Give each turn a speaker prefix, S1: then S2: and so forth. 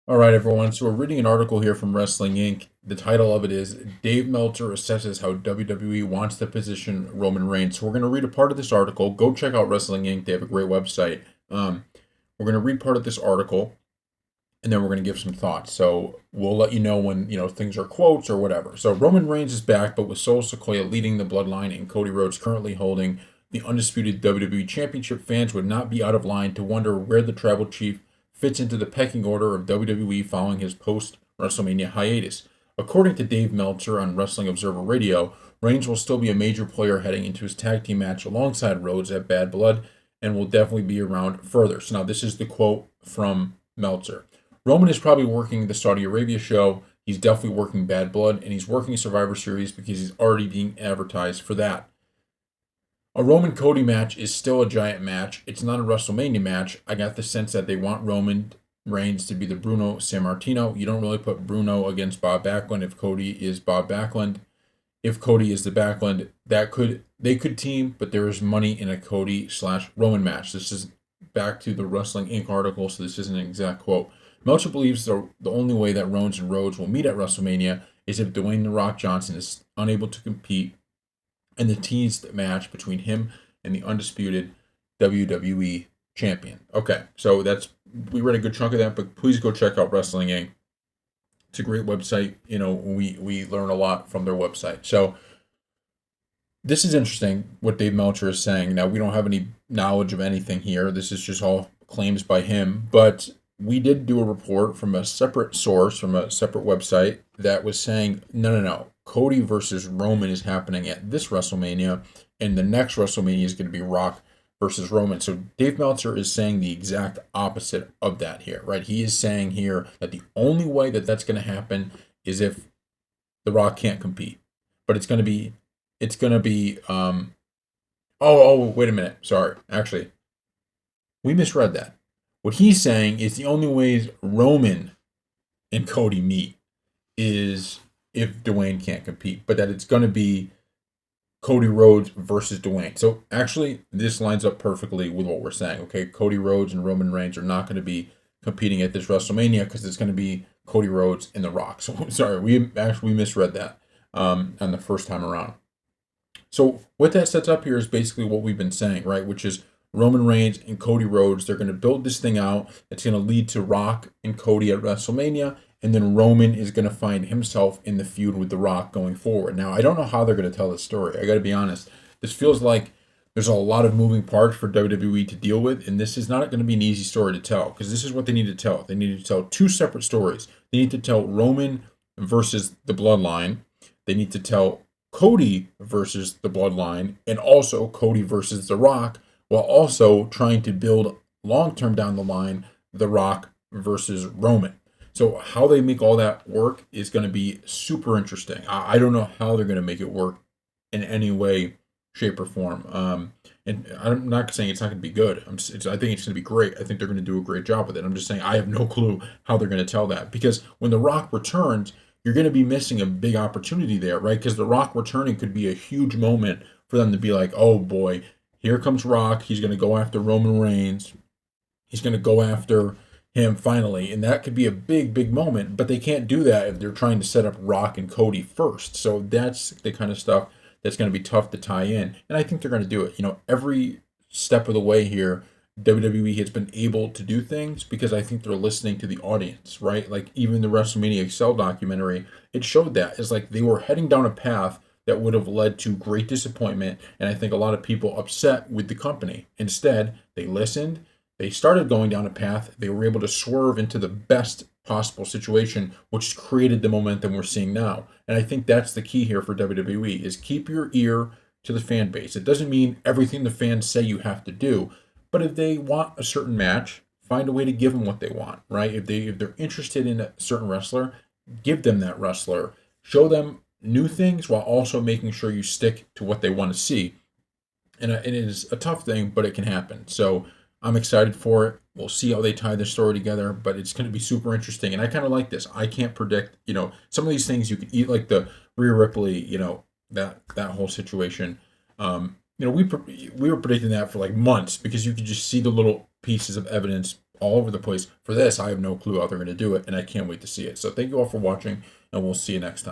S1: All right, everyone. So we're reading an article here from Wrestling Inc. The title of it is Dave Meltzer assesses how WWE wants to position Roman Reigns. So we're going to read a part of this article. Go check out Wrestling Inc. They have a great website. We're going to read part of this article, and then we're going to give some thoughts. So we'll let you know when things are quotes or whatever. So Roman Reigns is back, but with Solo Sequoia leading the Bloodline and Cody Rhodes currently holding the undisputed WWE Championship, fans would not be out of line to wonder where the Tribal Chief fits into the pecking order of WWE following his post-WrestleMania hiatus. According to Dave Meltzer on Wrestling Observer Radio, Reigns will still be a major player heading into his tag team match alongside Rhodes at Bad Blood and will definitely be around further. So now this is the quote from Meltzer. Roman is probably working the Saudi Arabia show. He's definitely working Bad Blood, and he's working Survivor Series because he's already being advertised for that. A Roman Cody match is still a giant match. It's not a WrestleMania match. I got the sense that they want Roman Reigns to be the Bruno Sammartino. You don't really put Bruno against Bob Backlund if Cody is Bob Backlund. If Cody is the Backlund, they could team, but there is money in a Cody/Roman match. This is back to the Wrestling Inc. article, so this isn't an exact quote. Meltzer believes the only way that Reigns and Rhodes will meet at WrestleMania is if Dwayne "The Rock" Johnson is unable to compete in the teased match between him and the undisputed WWE champion. Okay, so we read a good chunk of that, but please go check out Wrestling Inc. It's a great website. We learn a lot from their website. So this is interesting what Dave Meltzer is saying. Now, we don't have any knowledge of anything here. This is just all claims by him, but we did do a report from a separate source, from a separate website, that was saying, no. Cody versus Roman is happening at this WrestleMania, and the next WrestleMania is going to be Rock versus Roman. So Dave Meltzer is saying the exact opposite of that here, right? He is saying here that the only way that that's going to happen is if The Rock can't compete. But it's going to be, wait a minute. Sorry. Actually, we misread that. What he's saying is the only ways Roman and Cody meet is if Dwayne can't compete, but that it's going to be Cody Rhodes versus Dwayne. So actually, this lines up perfectly with what we're saying. Okay, Cody Rhodes and Roman Reigns are not going to be competing at this WrestleMania because it's going to be Cody Rhodes and The Rock. So sorry, we misread that on the first time around. So what that sets up here is basically what we've been saying, right? Which is Roman Reigns and Cody Rhodes. They're going to build this thing out. It's going to lead to Rock and Cody at WrestleMania. And then Roman is going to find himself in the feud with The Rock going forward. Now, I don't know how they're going to tell this story. I got to be honest. This feels like there's a lot of moving parts for WWE to deal with. And this is not going to be an easy story to tell, because this is what they need to tell. They need to tell two separate stories. They need to tell Roman versus the Bloodline. They need to tell Cody versus the Bloodline, and also Cody versus The Rock, while also trying to build long-term down the line The Rock versus Roman. So how they make all that work is going to be super interesting. I don't know how they're going to make it work in any way, shape, or form. And I'm not saying it's not going to be good. I think it's going to be great. I think they're going to do a great job with it. I'm just saying I have no clue how they're going to tell that, because when The Rock returns, you're going to be missing a big opportunity there, right? Because The Rock returning could be a huge moment for them to be like, oh boy, here comes Rock. He's going to go after Roman Reigns. He's going to go after him finally. And that could be a big, big moment. But they can't do that if they're trying to set up Rock and Cody first. So that's the kind of stuff that's going to be tough to tie in. And I think they're going to do it. Every step of the way here, WWE has been able to do things because I think they're listening to the audience, right? Like even the WrestleMania Excel documentary, it showed that. It's like they were heading down a path that would have led to great disappointment, and I think a lot of people upset with the company. Instead, they listened, they started going down a path, they were able to swerve into the best possible situation, which created the momentum we're seeing now. And I think that's the key here for WWE, is keep your ear to the fan base. It doesn't mean everything the fans say you have to do, but if they want a certain match, find a way to give them what they want, right? If they're interested in a certain wrestler, give them that wrestler. Show them new things while also making sure you stick to what they want to see. And it is a tough thing, but it can happen. So I'm excited for it. We'll see how they tie this story together, but it's going to be super interesting. And I kind of like this. I can't predict, some of these things you could eat, like the Rhea Ripley, that whole situation. We were predicting that for like months because you could just see the little pieces of evidence all over the place. For this, I have no clue how they're going to do it, and I can't wait to see it. So thank you all for watching, and we'll see you next time.